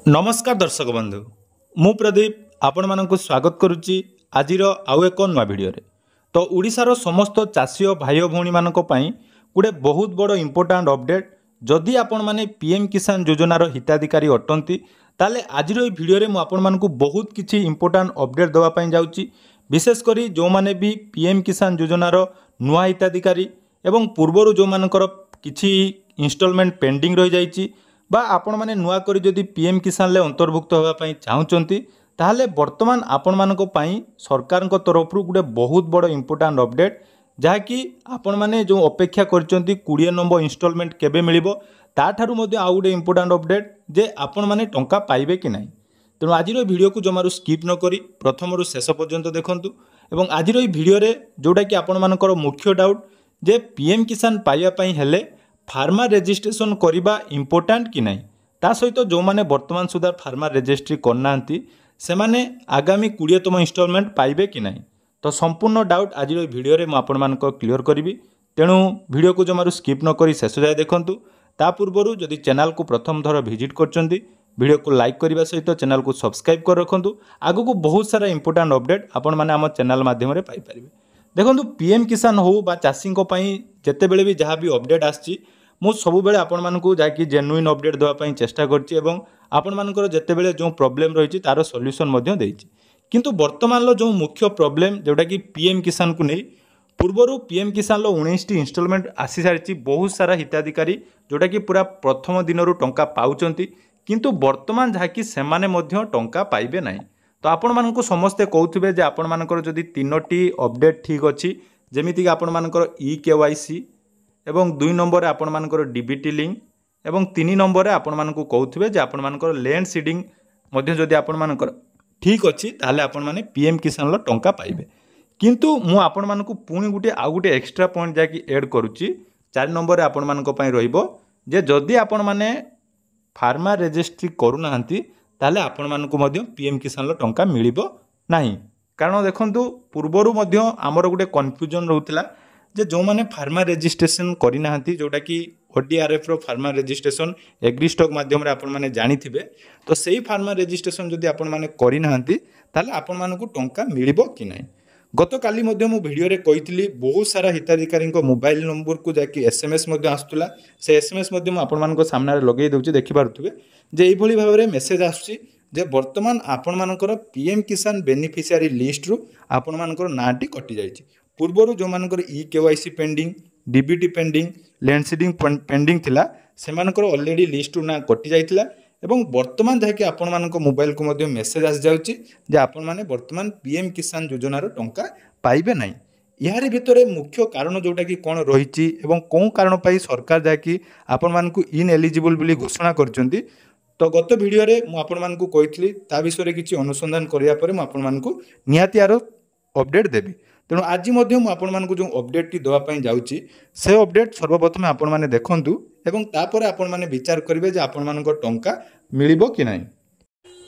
नमस्कार दर्शक बंधु मु प्रदीप आपण मानक स्वागत करुच्ची आज आउ एक नुआ भिडियो तो ओडिशार समस्त चाषी भाई भौणी मानक पई गोटे बहुत बड़ इंपोर्टाट अपडेट जदि आपण माने पीएम किसान योजनार हिताधिकारी अटंती ताले आज भिडियो मु आपण मानक बहुत किछि इंपोर्टाट अपडेट देवाई जाऊँगी विशेषकर जो माने भी पीएम किसान योजनार नुआ हिताधिकारी एवं पूर्वर जो मानकर किछि इंस्टॉलमेंट पेंडिंग रही जाइछि बा आपण माने नुआ करी जदि पीएम किसान ले अंतर्भुक्त होगा पई चाहउचंती ताहले वर्तमान आपण मानक पई सरकार को तरफ गोटे बहुत बड़ इंपोर्टाट अपडेट जहाँकि आपण माने जो अपेक्षा करचंती 20 नंबर इंस्टॉलमेंट केबे मिलिबो ताठारु मध्ये आउ गोटे इंपोर्टाट अपडेट जे आपण माने टंका पाइबे कि नाही। तेणु आज भिडियो को जमारू स्किप न करी प्रथम रु शेष पर्यंत देखंतु एवं आज भिडियो रे जोटा कि आपण मानकर मुख्य डाउट जे पीएम किसान पाइबा पई हेले फार्मर रेजिस्ट्रेशन करवा इम्पोर्टाट कि नहीं ता सहित जो माने वर्तमान सुधा फार्मर रेजिस्ट्री करना से माने आगामी 20तम इंस्टॉलमेंट पाइबे कि नहीं तो संपूर्ण डाउट आज भिडियो रे आपण मानक क्लियर करी। तेणु भिडियो को जमारू स्किप न करी शेष जाए देखंतु ता पूर्वरु जदि चैनल को प्रथम थर विजिट करचंती भिडियो को लाइक करने सहित चैनल को सब्सक्राइब कर रखंतु आगु को बहुत सारा इंपोर्टाट अपडेट आपण माने आम चैनल माध्यम रे पाई परिबे। देखो पीएम किसान हो बा चाषी जिते बड़े भी जहाँ भी अपडेट आसी सब बेले आपण मानकु जाकि जेन्युइन अपडेट देवाई चेष्टा करछि एवं आपण मानकर जेते बेले जो प्रॉब्लम रही तार सॉल्यूशन मध्य देछि किंतु वर्तमान जो मुख्य प्रॉब्लम जोटा कि पीएम किसान को नहीं पूर्वर पीएम किसान 19 इंस्टॉलमेंट आसी सारी बहुत सारा हिताधिकारी जोटा कि पूरा प्रथम दिन टंका पाउचंती किंतु वर्तमान जहाँकि सेमाने मध्य टंका पाइबे नहीं। तो आपण मानक समस्ते कहते जे आपण मानकर जदि 3टी अपडेट ठीक अच्छी जमीक आपण मानकर EKYC एवं 2 नंबर आपण मानकर डीबीटी लिंक एवं 3 नंबर आपण मानक कहते जे आपण मानकर लैंड सीडिंग मध्य जदि आपण मानकर ठीक अच्छी ताहले आपण माने पीएम किसान लो टंका पाइबे किंतु मु आपण मानक पुणी गुटे आ गुटे एक्स्ट्रा पॉइंट जाकि ऐड करूची 4 नंबर आपण मानक पई रहइबो जे जदि आपण माने फार्मर रजिस्ट्री करूनाहांती ताहले आपण मानक मध्य पीएम किसान लो टंका मिलिबो नाही। कारण देखंतु पूर्वरु मध्य हमर गुटे कन्फ्यूजन रहउतला जे जो माने फार्मर रजिस्ट्रेशन करिनाहांती जोटा कि ODRF रो फार्मर रजिस्ट्रेशन एग्री स्टॉक माध्यम रे आपण माने जानिथिबे तो सेही फार्मर रजिस्ट्रेशन जदि आपण माने करिनाहांती ताहले आपण मानकु टंका मिलिबो कि नाही। गत काली मध्य मु वीडियो रे कहितली बहुत सारा हिताधिकारी मोबाइल नंबर को जाकि SMS मध्य आस्तुला से SMS मध्य मु आपण मानक सामने लगे दउची देखि पारुथबे जे एई भली भाबरे मेसेज आसुची जे वर्तमान आपण मानकर पीएम किसान बेनिफिशियरी लिस्ट रु आपण मानकर नाटी कटि जाईची पूर्वरु जो मानकर EKYC pending DBT pending land seeding pending थिला से मानकर ऑलरेडी लिस्ट रु ना कटि जाईतिला एवं वर्तमान जहाँकि आपण मानक मोबाइल को मध्य मेसेज आस जाउची जे आपण माने वर्तमान पीएम किसान योजनार टंका पाइबे नाही। यार भितर मुख्य कारण जोटा कि कौन रही एवं कौन कारण पाई सरकार जहाँकि आपण मानकु इनएलिजिबल बोली घोषणा करचंती तो गत वीडियो रे मु आपण मानकु कहितली ता विषय रे किछि अनुसंधान करिया परे मु आपण मानकु निहाती यार अपडेट देबी। तेणु आज मध्य मु आपण मानकु जो अपडेट टी देवा पई जाउची से अपडेट सर्वप्रथम आपण माने देखंतु एवं तापर आपण माने विचार करिवे जे आपण मानक टंका मिलिबो कि नाही।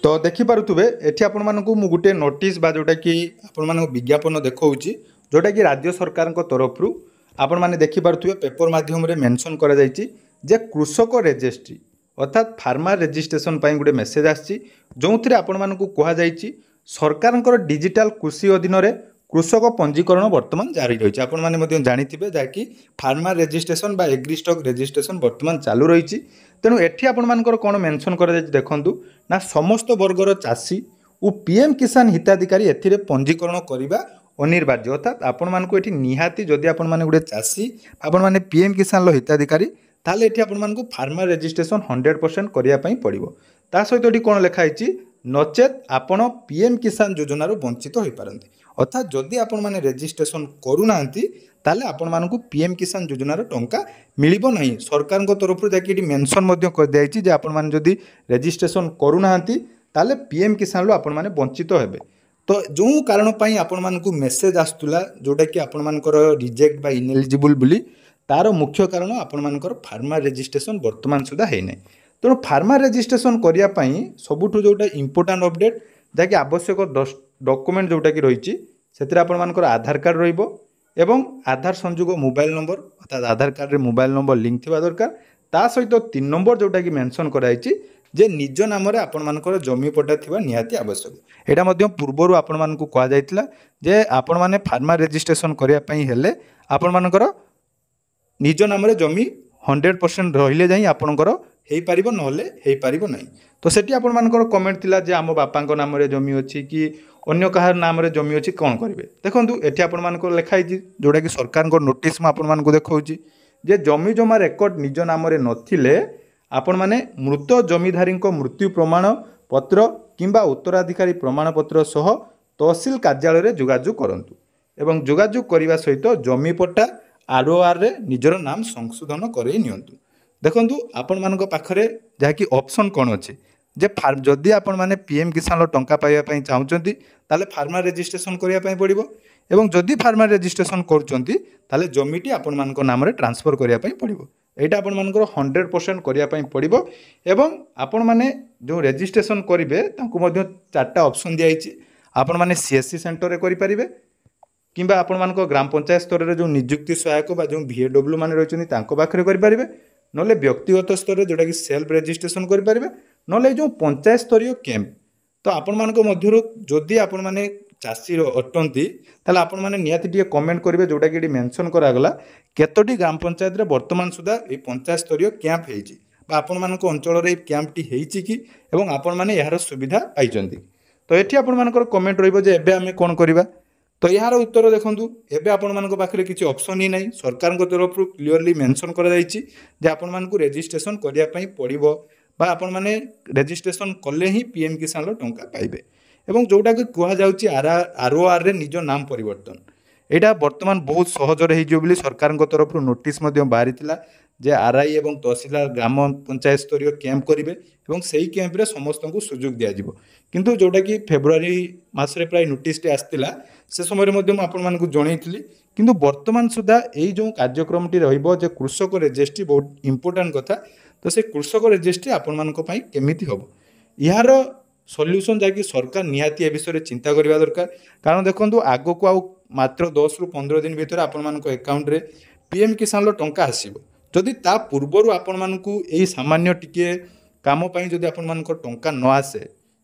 तो देखि पारुथबे एठी आपण मानकु मु गुटे नोटिस बा जोटा कि आपण मानक विज्ञापन देखौची जोटा कि राज्य सरकार को तरफ रु आपण माने देखि पारुथबे पेपर माध्यम रे मेंशन करा जायछि जे कृषक रजिस्ट्री अर्थात फार्मर रजिस्ट्रेशन पई गुटे मेसेज आछि जोंथिरे आपण मानकु कहा जायछि सरकारनकर डिजिटल कृषि अधीन रे कृषक पंजीकरण वर्तमान जारी रही आपण माने मध्य जानिथिबे जाकि फार्मर रजिस्ट्रेशन बा एग्री स्टॉक रजिस्ट्रेशन वर्तमान चालू रही। तेणु एठी आपण मानकर कोन मेंशन करा जाय देखंतु ना समस्त वर्गर चाषी और पीएम किसान हिताधिकारी एथिरे पंजीकरण करिबा अनिवार्य अर्थात आपण मानकु एठी निहाती जदि आपण माने गुटे चाषी आपण माने पीएम किसान लो हिताधिकारी ताले एठी आपण मानकु फार्मर रजिस्ट्रेशन 100% करिया पई पड़िबो ता सहित एठी कोन लेखा आइछि नचेत आपण पीएम किसान योजना रो वंचित होई पारंती अर्थात जदि आपण माने रजिस्ट्रेशन करूनाहांती ताले आपण मानकु पीएम किसान योजनार टंका मिलिबो नाही। सरकार को तरफ जाकि एठी मेंशन मध्य कर दियाछि जे आपण माने जदि रजिस्ट्रेशन करूनाहांती ताले पीएम किसान लो आपण माने वंचित हेबे। तो जो कारण पई आपण मानकु मेसेज आस्तुला जोटा कि आपण मानकर रिजेक्ट बा इनएलिजिबल बोली तार मुख्य कारण आपण मानकर फार्मर रजिस्ट्रेशन वर्तमान सुधा हे नै। तेणु फार्मर रजिस्ट्रेशन करिया पई सबुठु जोटा इंपोर्टेंट अपडेट जाकि आवश्यक डॉक्यूमेंट जोटा कि रही से आपण मानकर आधार कार्ड रहिबो एवं आधार संयोग मोबाइल नंबर अर्थात आधार कार्ड रे मोबाइल नंबर लिंक थिबा दरकार ता सहित 3 नंबर जोटा कि मेंशन कराइछि जे निज नाम आपणमानकर जमी पट्टा थिबा निहाती आवश्यक। एटा मध्य पूर्वरु आपणमानकु कुआ जायतिला जे आपण माने फार्मर रजिस्ट्रेशन करिया पई हेले आपणमानकर निज नाम जमी 100% रहिले जाई आपणकर हेई पारिबो नहले हेई पारिबो नाही। तो सेठी आपणमानकर कमेंट थिला जे आम बापांक नाम जमी अछि कि अन्य कहार नाम जमी अच्छी कौन करेंगे। देखो ये आपण लिखाई जोटा कि सरकार नोटिस मुझे देखा जे जमी जमा रेकर्ड निज नाम नथिले आपण मैंने मृत जमीधारी मृत्यु प्रमाण पत्र किंबा उत्तराधिकारी प्रमाण पत्र सह तहसिल कार्यालय जोगाजोग करंतु एवं जोगाजोग करने सहित जमी पट्टा ROR रे निजर नाम संशोधन करई नियंतु। देखंतु आपण मानक पाखरे जहाँकि ऑप्शन कौन अच्छे जे जदि आपण माने PM किसान टंका पाइबा पई चाहुचंती ताले फार्मर रजिस्ट्रेशन करिया पई पड़िबो एवं जदि फार्मर रजिस्ट्रेशन करूचंती ताले जमीटी आपण मानक नाम रे ट्रांसफर करिया पई पड़िबो। एटा आपण मानकर 100% करिया पई पड़िबो एवं आपण माने जो रजिस्ट्रेशन करिवे तांकु मध्य चारटा ऑप्शन दियाइछि। आपण माने CSC सेंटर रे करि परिबे किंबा आपण मानक ग्राम पंचायत स्तर रे जो नियुक्ति सहायक बा जो VAW माने रहिचंती तांको पाखरे करि परिबे नले व्यक्तिगत स्तर रे जोटा कि सेल्फ रजिस्ट्रेशन करि परिबे नले जो पंचायत स्तरीय कैंप। तो आपण मानक मध्यरु जदि आपण माने चाषी अटंती ताले आपण माने नियाती टिके कमेंट करिवे जोटा कि मेंशन करागला केतोटी ग्राम पंचायत रे वर्तमान सुधा ए पंचायत स्तरीय कैंप हेइची बा आपण मानक अंचल रे कैंप टी हेइची कि एवं आपण माने यार सुविधा पाइचंती। तो एठी आपण मानकर कमेंट रहिबो जे एबे आमे कोन करिबा। तो यार उत्तर देखंतु एबे आपण मानक पाखरे किछि ऑप्शन ही नाही। सरकार को तरफ क्लियरली मेंशन करा जायछि जे आपण मानकु रजिस्ट्रेशन करिया पई पड़िबो बा आपण माने रजिस्ट्रेशन कले ही PM किसान टंका पाइबे एवं जोटा कि कुआ जाउछि ROR रे निज नाम परिवर्तन। एटा वर्तमान बहुत सहज रे हिजो बोली सरकार को तरफ नोटिस मध्य बाहरी थिला जे RI एवं तहसीलदार ग्राम पंचायत स्तरीय कैंप करिवे एवं सेही कैंप रे समस्त को सुযোগ दिया जिवो। किंतु जोटा कि फेब्रुआरी मास रे प्राय नोटिस टे आस्तिला से समय मध्य आपण मानकु जणैथिली किंतु वर्तमान सुधा एई जो कार्यक्रम टी रहइबो जे कृषक रजिस्ट्री बहुत इंपोर्टेंट कथा। तो से कृषक रजिस्ट्री आपण मानक पई केमिति होबो यार सॉल्यूशन जाकि सरकार निहाती ए विषय चिंता करबा दरकार। कारण देखंतु आगो को आ मात्र 10 रु 15 दिन भीतर आपण मानक अकाउंट रे PM किसान टंका आसीबो। जदि ता पूर्वरु आपण मानकु एई सामान्य टिके काम पई जदि आपण मानक टंका न आसे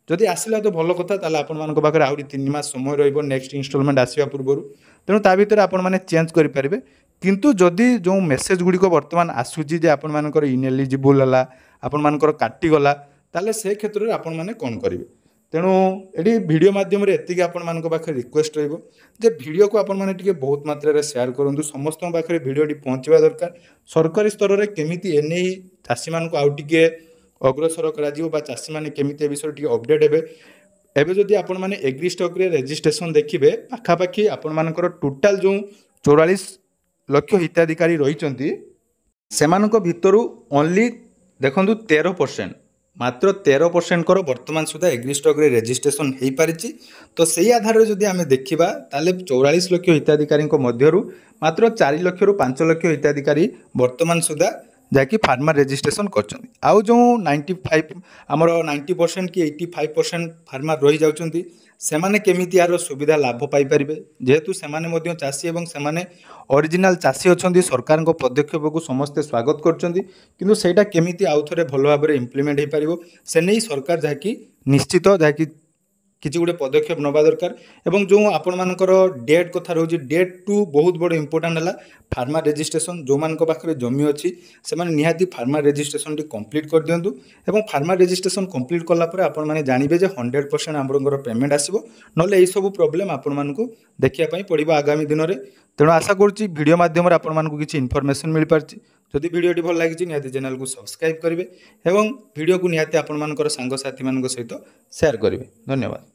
जदि आसिला तो भल कथा ताले आपण मानक पाखरे आउरी 3 मास समय रहइबो नेक्स्ट इंस्टॉलमेंट आसीबा पूर्वरु तेणु ता भीतर आपण माने चेंज करि परिबे। किंतु जदि जो मेसेज गुडी को वर्तमान आसुची जे आपण मानकर इनएलिजिबल हला आपण मानकर काटी गला ताले से क्षेत्र रे आपण माने कोन करिवे। तेणु एडी वीडियो माध्यम रे एतिके आपण मानक पाखरे रिक्वेस्ट रहइबो जे वीडियो को आपण माने टिके बहुत मात्रा रे शेयर करंतु समस्त पाखरे वीडियो टी पहुंचवा दरकार। सरकारी स्तर रे केमिति एनै चासी मानक आउ टिके अग्रसर करा जिवो बा चासी माने केमिति ए विषय टिके अपडेट हेबे। एबे जदि आपण माने एग्री स्टॉक रे रजिस्ट्रेशन देखिबे पाखा पाखी आपण मानकर टोटल जो 44 लक्ष हिताधिकारी रहिचंती सेमानक भितरु ओनली देखंतु 13% मात्र 13% कर वर्तमान सुधा एग्री स्टॉक रे रजिस्ट्रेशन हेई पारिछि। तो सेही आधार रे जदि आमे देखिबा ताले 44 लक्ष हिताधिकारी मध्यरु मात्र 4 लक्ष रु 5 लक्ष हिताधिकारी वर्तमान सुधा जाकि फार्मर रजिस्ट्रेशन करछन। आउ जो 95 हमर 90% कि 85% फार्मर रही जाउछंती सेमाने केमिति यार सुविधा लाभ पाई परिबे जेहेतु सेमाने मध्य चासी एवं सेमाने ओरिजिनल चासी अछंती। सरकार को पदक्षेप को समस्ते स्वागत करछंती किंतु सेटा केमिति आउ थरे भलो भाबरे इंप्लीमेंट हे परिबो से नै सरकार जाकि निश्चित जाकि किसी गोटे पदक्षेप नवा दरकार। एवं जो आपण मानकर डेट कथा रोज डेट टू बहुत बड़ इंपोर्टेंट है फार्मर रजिस्ट्रेशन जो मान पाखे जमी अच्छी से निहाती फार्मर रजिस्ट्रेशन टी कंप्लीट कर दिंतु एवं फार्मर रजिस्ट्रेशन कंप्लीट कलापर आपण मैंने जानवे 100% आमर पेमेंट आसो ना यही सब प्रोब्लेम आपण मानक देखापी पड़ो आगामी दिन में। तेणु आशा करुच्ची वीडियो माध्यम आपण मानक किसी इनफॉरमेशन मिल पार्टी। जदि वीडियो भल लगी निहाती चैनल को सब्सक्राइब करेंगे और वीडियो को निहाती आपण मानकर सांग साथी मान सहित शेयर करेंगे। धन्यवाद।